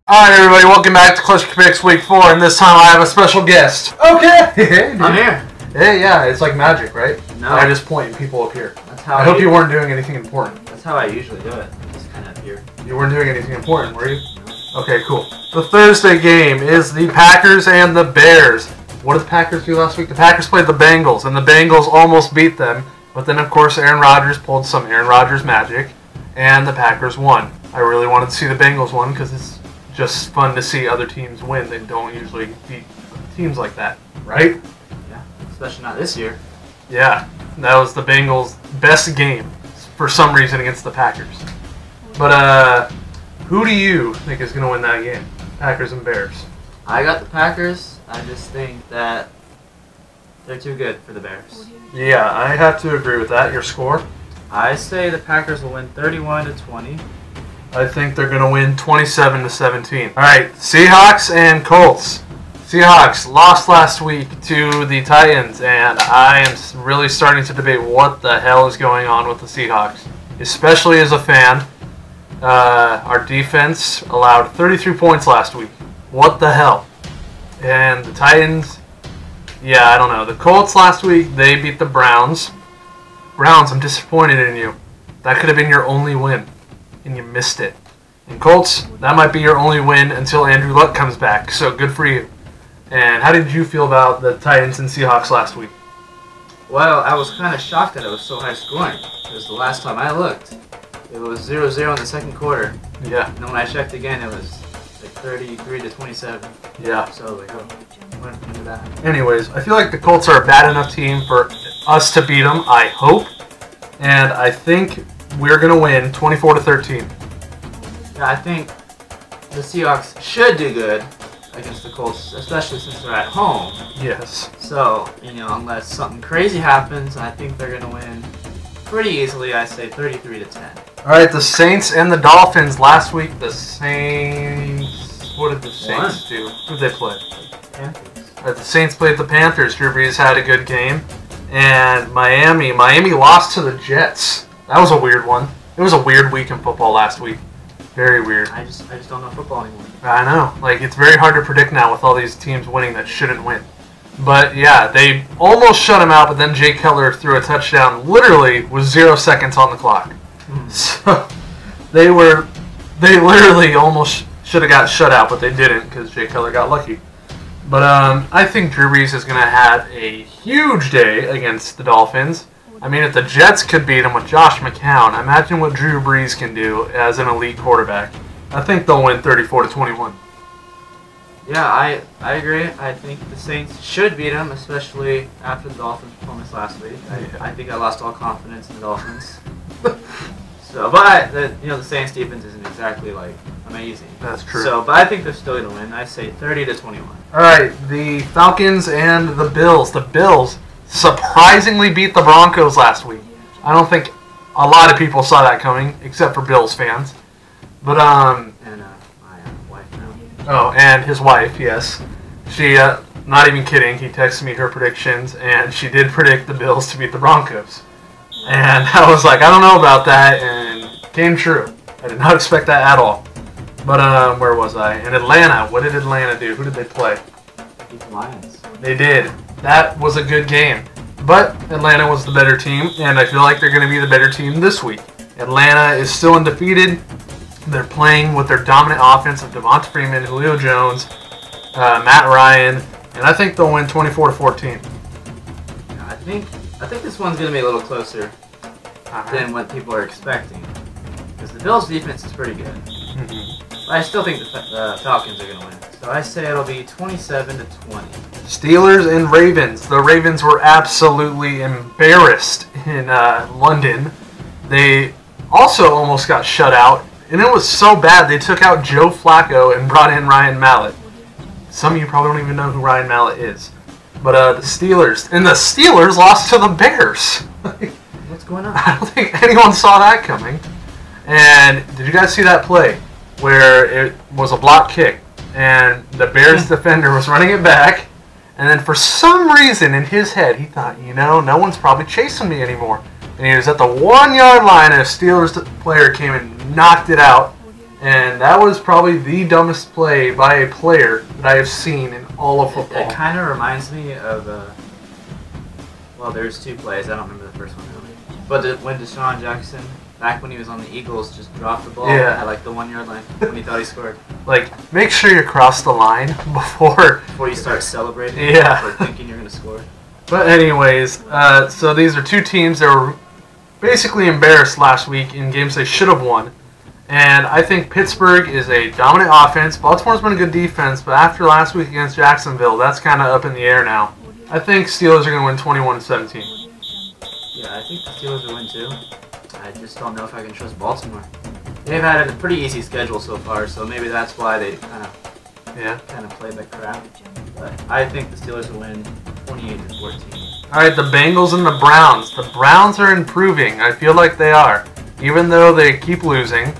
Alright everybody, welcome back to Kleschka Picks Week 4, and this time I have a special guest. Okay! I'm here. Hey, yeah, it's like magic, right? No. I just point and people appear. That's how I hope you weren't doing anything important. That's how I usually do it. Just kind of appear. You weren't doing anything important, were you? Okay, cool. The Thursday game is the Packers and the Bears. What did the Packers do last week? The Packers played the Bengals, and the Bengals almost beat them, but then of course Aaron Rodgers pulled some Aaron Rodgers magic, and the Packers won. I really wanted to see the Bengals win because it's just fun to see other teams win. They don't usually beat teams like that, right? Yeah, especially not this year. Yeah, that was the Bengals' best game for some reason against the Packers. But who do you think is going to win that game? Packers and Bears. I got the Packers. I just think that they're too good for the Bears. Yeah, I have to agree with that. Your score? I say the Packers will win 31-20. I think they're going to win 27-17. All right, Seahawks and Colts. Seahawks lost last week to the Titans, and I am really starting to debate what the hell is going on with the Seahawks, especially as a fan. Our defense allowed 33 points last week. What the hell? And the Titans, yeah, I don't know. The Colts last week, they beat the Browns. Browns, I'm disappointed in you. That could have been your only win, and you missed it. And Colts, that might be your only win until Andrew Luck comes back, so good for you. And how did you feel about the Titans and Seahawks last week? Well, I was kind of shocked that it was so high scoring, because the last time I looked, it was 0-0 in the second quarter. Yeah. And then when I checked again, it was like 33-27. Yeah. So like, oh, what happened to that? Anyways, I feel like the Colts are a bad enough team for us to beat them, I hope. And I think we're going to win 24-13. Yeah, I think the Seahawks should do good against the Colts, especially since they're at home. Yes. So, unless something crazy happens, I think they're going to win pretty easily. I say 33-10. All right, the Saints and the Dolphins last week. The Saints, what did the Saints do? Who did they play? Panthers. The Saints played the Panthers. Drew Brees had a good game. And Miami lost to the Jets. That was a weird one. It was a weird week in football last week. Very weird. I just don't know football anymore. I know. Like, it's very hard to predict now with all these teams winning that shouldn't win. But, yeah, they almost shut him out, but then Jay Cutler threw a touchdown literally with 0 seconds on the clock. So, they literally almost should have got shut out, but they didn't because Jay Cutler got lucky. But I think Drew Brees is going to have a huge day against the Dolphins. I mean, if the Jets could beat him with Josh McCown, imagine what Drew Brees can do as an elite quarterback. I think they'll win 34-21. Yeah, I agree. I think the Saints should beat them, especially after the Dolphins' performance last week. I think I lost all confidence in the Dolphins. But the Saints' defense isn't exactly like amazing. That's true. But I think they're still gonna win. I say 30-21. All right, the Falcons and the Bills. The Bills surprisingly beat the Broncos last week. I don't think a lot of people saw that coming, except for Bills fans. But and my wife now. Oh, and his wife, yes. She, not even kidding, he texted me her predictions, and she did predict the Bills to beat the Broncos. And I was like, I don't know about that, and it came true. I did not expect that at all. But, where was I? In Atlanta. What did Atlanta do? Who did they play? Beat the Lions. They did. That was a good game. But Atlanta was the better team, and I feel like they're going to be the better team this week. Atlanta is still undefeated. They're playing with their dominant offense of Devonta Freeman, Julio Jones, Matt Ryan, and I think they'll win 24-14. Yeah, I think this one's going to be a little closer than what people are expecting, because the Bills' defense is pretty good. But I still think the Falcons are going to win. So I say it'll be 27-20. Steelers and Ravens. The Ravens were absolutely embarrassed in London. They also almost got shut out. And it was so bad, they took out Joe Flacco and brought in Ryan Mallett. Some of you probably don't even know who Ryan Mallett is. But the Steelers. And the Steelers lost to the Bears. What's going on? I don't think anyone saw that coming. And did you guys see that play where it was a block kick and the Bears defender was running it back, and then for some reason in his head he thought, no one's probably chasing me anymore. And he was at the 1 yard line, and a Steelers player came and knocked it out. And that was probably the dumbest play by a player that I have seen in all of football. It kind of reminds me of, well, there's two plays. I don't remember the first one really. But when Deshaun Jackson, back when he was on the Eagles, just dropped the ball at like the 1 yard line when he thought he scored. Like, make sure you cross the line before you start celebrating or thinking you're going to score. But anyways, so these are two teams that were basically embarrassed last week in games they should have won. And I think Pittsburgh is a dominant offense. Baltimore's been a good defense, but after last week against Jacksonville, that's kind of up in the air now. I think Steelers are going to win 21-17. Yeah, I think the Steelers will win too. I just don't know if I can trust Baltimore. They've had a pretty easy schedule so far, so maybe that's why they kind of played like crap. But I think the Steelers will win 28-14. All right, the Bengals and the Browns. The Browns are improving. I feel like they are. Even though they keep losing,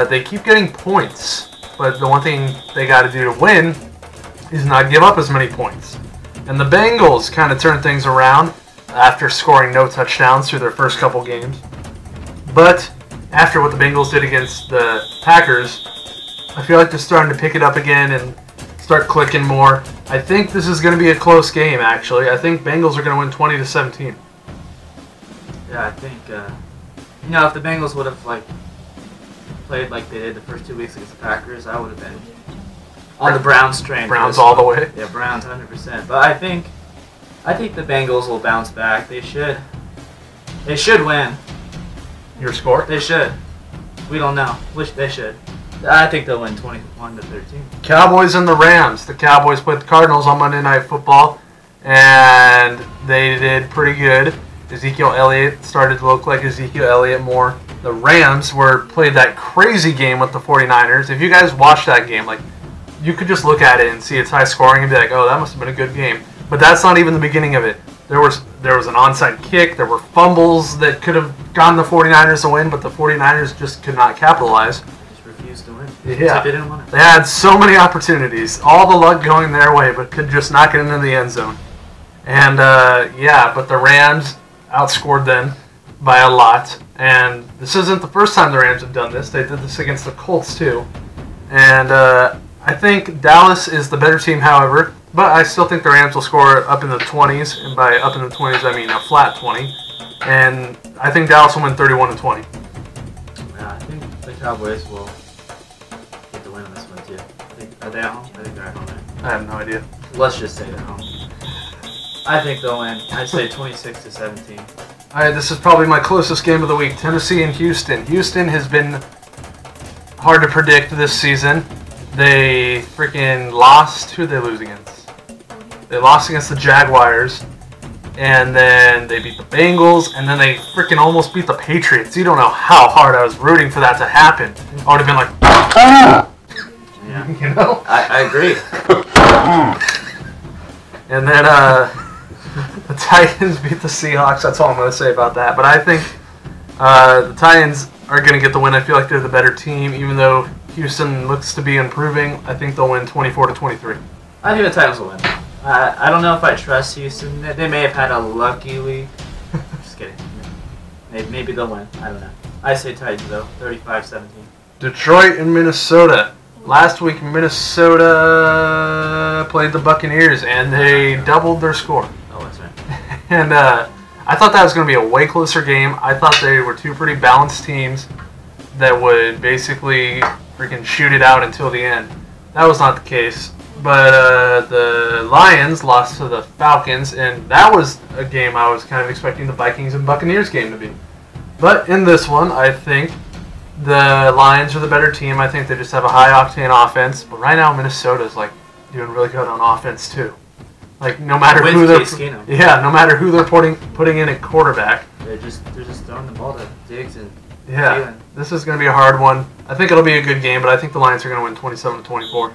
they keep getting points. But the one thing they got to do to win is not give up as many points. And the Bengals kind of turned things around after scoring no touchdowns through their first couple games. But after what the Bengals did against the Packers, I feel like they're starting to pick it up again and start clicking more. I think this is going to be a close game, actually. I think Bengals are going to win 20-17. Yeah, I think, if the Bengals would have played like they did the first 2 weeks against the Packers, I would have been on the Browns train. Browns all the way? Yeah, Browns 100%. But I think the Bengals will bounce back. They should win. Your score? They should. We don't know. Wish they should. I think they'll win 21-13. Cowboys and the Rams. The Cowboys played the Cardinals on Monday Night Football, and they did pretty good. Ezekiel Elliott started to look like Ezekiel Elliott more. The Rams played that crazy game with the 49ers. If you guys watched that game, you could just look at it and see it's high scoring and be like, oh, that must have been a good game. But that's not even the beginning of it. There was an onside kick. There were fumbles that could have gotten the 49ers to win, but the 49ers just could not capitalize. Just refused to win. Yeah. They didn't want it. They had so many opportunities. All the luck going their way, but could just not get into the end zone. And, but the Rams outscored them by a lot. And this isn't the first time the Rams have done this. They did this against the Colts, too. And I think Dallas is the better team, however. But I still think the Rams will score up in the 20s, and by up in the 20s, I mean a flat 20. And I think Dallas will win 31-20. Yeah, I think the Cowboys will get the win on this one too. Are they at home? I think they're at home, right? I have no idea. Let's just say they're home. I think they'll win. I'd say 26-17. All right, this is probably my closest game of the week. Tennessee and Houston. Houston has been hard to predict this season. They freaking lost. Who did they lose against? They lost against the Jaguars, and then they beat the Bengals, and then they freaking almost beat the Patriots. You don't know how hard I was rooting for that to happen. I would have been like, ah! Yeah. You know? I agree. And then the Titans beat the Seahawks. That's all I'm going to say about that. But I think the Titans are going to get the win. I feel like they're the better team, even though Houston looks to be improving. I think they'll win 24-23. I think the Titans will win. I don't know if I trust Houston. They may have had a lucky week. Just kidding. Maybe they'll win. I don't know. I say Titans, though. 35-17. Detroit and Minnesota. Last week, Minnesota played the Buccaneers, and they doubled their score. Oh, that's right. And I thought that was going to be a way closer game. I thought they were two pretty balanced teams that would basically freaking shoot it out until the end. That was not the case. But the Lions lost to the Falcons, and that was a game I was kind of expecting the Vikings and Buccaneers game to be. But in this one, I think the Lions are the better team. I think they just have a high-octane offense. But right now, Minnesota's doing really good on offense too. No matter who they're no matter who they're putting in at quarterback, they're just throwing the ball to Diggs and Thielen. This is going to be a hard one. I think it'll be a good game, but I think the Lions are going to win 27-24.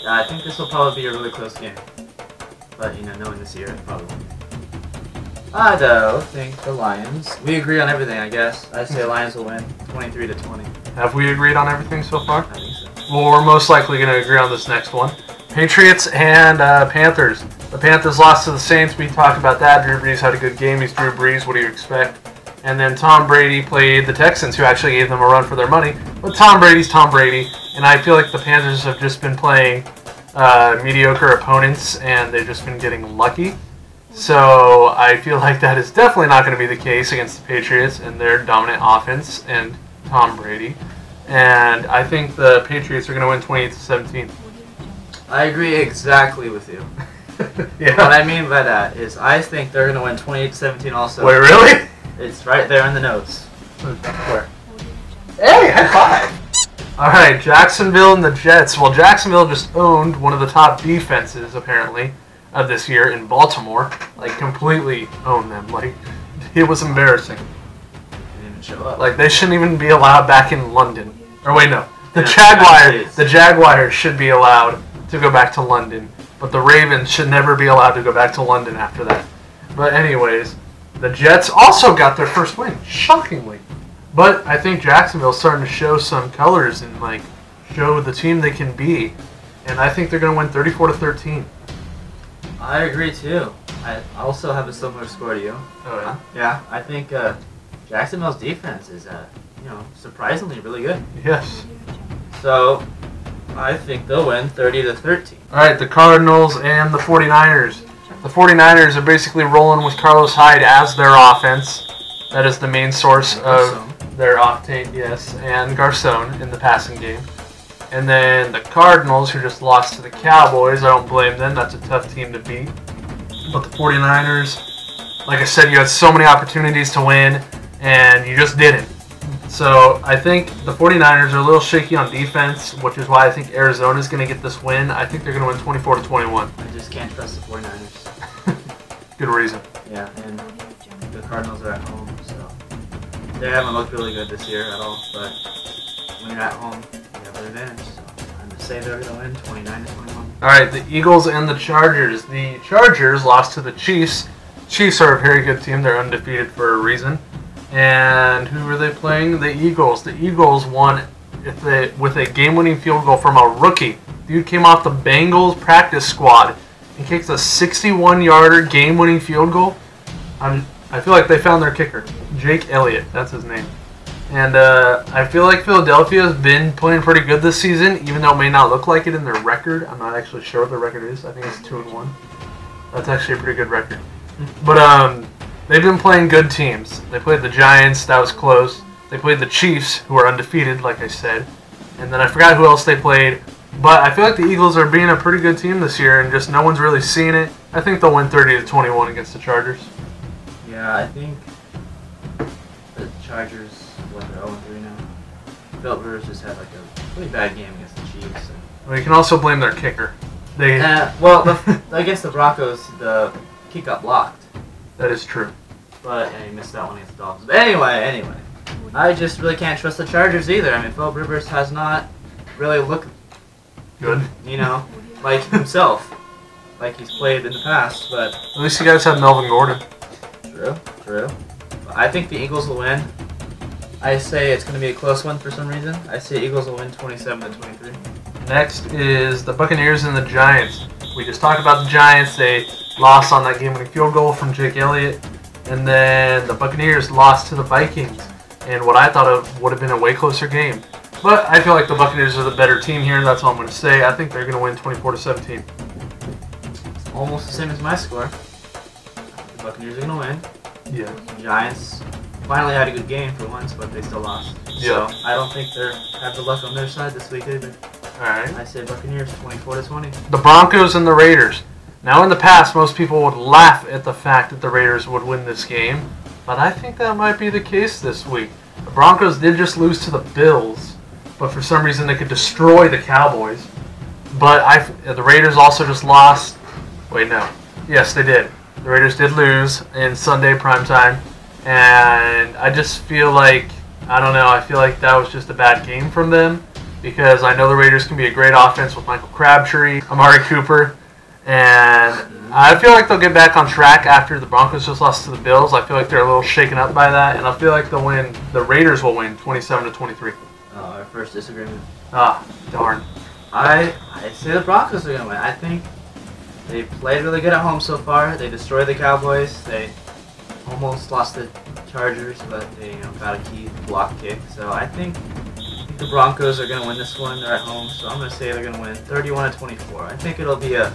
Yeah, I think this will probably be a really close game. But, knowing this year, it probably won't be. I don't think the Lions. We agree on everything, I guess. I say Lions will win 23-20. Have we agreed on everything so far? I think so. Well, we're most likely going to agree on this next one. Patriots and Panthers. The Panthers lost to the Saints. We talked about that. Drew Brees had a good game. He's Drew Brees. What do you expect? And then Tom Brady played the Texans, who actually gave them a run for their money. But Tom Brady's Tom Brady, and I feel like the Panthers have just been playing mediocre opponents, and they've just been getting lucky. So I feel like that is definitely not going to be the case against the Patriots and their dominant offense and Tom Brady. And I think the Patriots are going to win 28-17. I agree exactly with you. Yeah. What I mean by that is I think they're going to win 28-17 also. Wait, really? It's right there in the notes. Where? Hey, high five! Alright, Jacksonville and the Jets. Well, Jacksonville just owned one of the top defenses, apparently, of this year in Baltimore. Like, completely owned them. Like, it was embarrassing. They didn't show up. Like, they shouldn't even be allowed back in London. Or wait, no. The Jaguars should be allowed to go back to London. But the Ravens should never be allowed to go back to London after that. But anyways, the Jets also got their first win, shockingly. But I think Jacksonville's starting to show some colors and like show the team they can be. And I think they're going to win 34-13. I agree too. I also have a similar score to you. Oh yeah. Yeah, I think Jacksonville's defense is surprisingly really good. Yes. So I think they'll win 30-13. All right, the Cardinals and the 49ers. The 49ers are basically rolling with Carlos Hyde as their offense. That is the main source of their octane, yes, and Garcon in the passing game. And then the Cardinals, who just lost to the Cowboys, I don't blame them. That's a tough team to beat. But the 49ers, like I said, you had so many opportunities to win, and you just didn't. So I think the 49ers are a little shaky on defense, which is why I think Arizona is going to get this win. I think they're going to win 24-21. I just can't trust the 49ers. Good reason. Yeah, and the Cardinals are at home, so they haven't looked really good this year at all. But when you're at home, you have an advantage. So I'm going to say they're going to win 29-21. All right, the Eagles and the Chargers. The Chargers lost to the Chiefs. Chiefs are a very good team. They're undefeated for a reason. And who were they playing? The Eagles. The Eagles won with a game-winning field goal from a rookie. Dude came off the Bengals practice squad and kicked a 61-yarder game-winning field goal. I feel like they found their kicker, Jake Elliott. That's his name. And I feel like Philadelphia has been playing pretty good this season, even though it may not look like it in their record. I'm not actually sure what their record is. I think it's 2-1. That's actually a pretty good record. But they've been playing good teams. They played the Giants. That was close. They played the Chiefs, who are undefeated, like I said. And then I forgot who else they played. But I feel like the Eagles are being a pretty good team this year, and just no one's really seeing it. I think they'll win 30-21 against the Chargers. Yeah, I think the Chargers, they're 0-3 now. Philip Rivers just had like a pretty bad game against the Chiefs. Well, you can also blame their kicker. Against the Broncos, the kick got blocked. That is true. But he missed that one against the Dolphins. But anyway, I just really can't trust the Chargers either. I mean, Philip Rivers has not really looked good, like himself, like he's played in the past. But at least you guys have Melvin Gordon. True. I think the Eagles will win. I say it's going to be a close one for some reason. I say Eagles will win 27-23. Next is the Buccaneers and the Giants. We just talked about the Giants. They lost on that game-winning field goal from Jake Elliott. And then the Buccaneers lost to the Vikings in what I thought would have been a way closer game. But I feel like the Buccaneers are the better team here. That's all I'm going to say. I think they're going to win 24-17. It's almost the same as my score. The Buccaneers are going to win. Yeah. The Giants finally had a good game for once, but they still lost. Yeah. So I don't think they have the luck on their side this week either. All right. I say Buccaneers 24-20. The Broncos and the Raiders. Now, in the past, most people would laugh at the fact that the Raiders would win this game, but I think that might be the case this week. The Broncos did just lose to the Bills, but for some reason they could destroy the Cowboys. But the Raiders also just lost. Wait, no. Yes, they did. The Raiders did lose in Sunday primetime, and I just feel like, I don't know, I feel like that was just a bad game from them, because I know the Raiders can be a great offense with Michael Crabtree, Amari Cooper, and I feel like they'll get back on track after the Broncos just lost to the Bills. I feel like they're a little shaken up by that, and I feel like they'll win. The Raiders will win 27-23. Our first disagreement. Ah, darn. I say the Broncos are going to win. I think they played really good at home so far. They destroyed the Cowboys. They almost lost the Chargers, but they got a key block kick. So I think the Broncos are going to win this one. They're at home, so I'm going to say they're going to win 31-24. I think it'll be a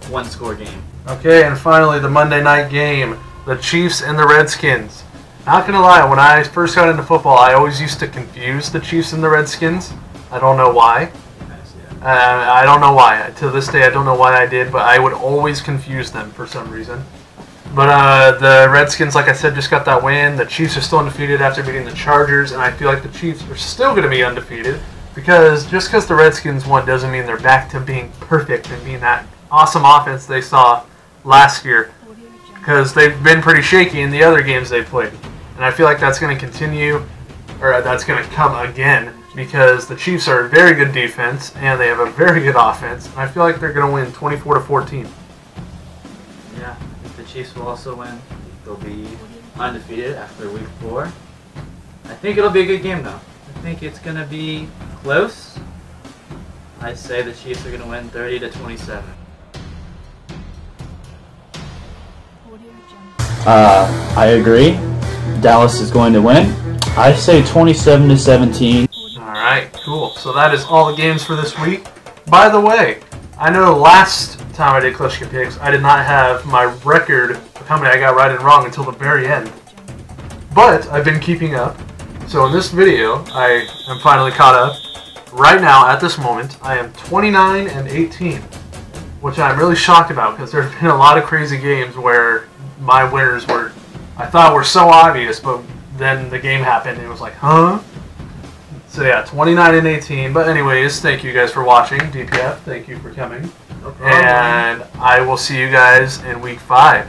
one-score game. Okay, and finally the Monday night game, the Chiefs and the Redskins. Not going to lie, when I first got into football, I always used to confuse the Chiefs and the Redskins. I don't know why. I don't know why. To this day, I don't know why I did, but I would always confuse them for some reason. But the Redskins, like I said, just got that win. The Chiefs are still undefeated after beating the Chargers, and I feel like the Chiefs are still going to be undefeated because just because the Redskins won doesn't mean they're back to being perfect and being that awesome offense they saw last year, because they've been pretty shaky in the other games they've played. And I feel like that's going to continue, or that's going to come again, because the Chiefs are a very good defense and they have a very good offense. And I feel like they're going to win 24-14. Yeah, I think the Chiefs will also win. They'll be undefeated after week 4. I think it'll be a good game, though. I think it's going to be close. I say the Chiefs are going to win 30-27. I agree. Dallas is going to win. I say 27-17. Alright, cool. So that is all the games for this week. By the way, I know last time I did Kleschka Picks, I did not have my record of how many I got right and wrong until the very end. But I've been keeping up. So in this video, I am finally caught up. Right now, at this moment, I am 29-18, which I'm really shocked about because there's been a lot of crazy games where my winners were, I thought were so obvious, but then the game happened and it was like, huh? So yeah, 29-18. But anyways, thank you guys for watching. DPF, thank you for coming. No problem. And I will see you guys in week 5.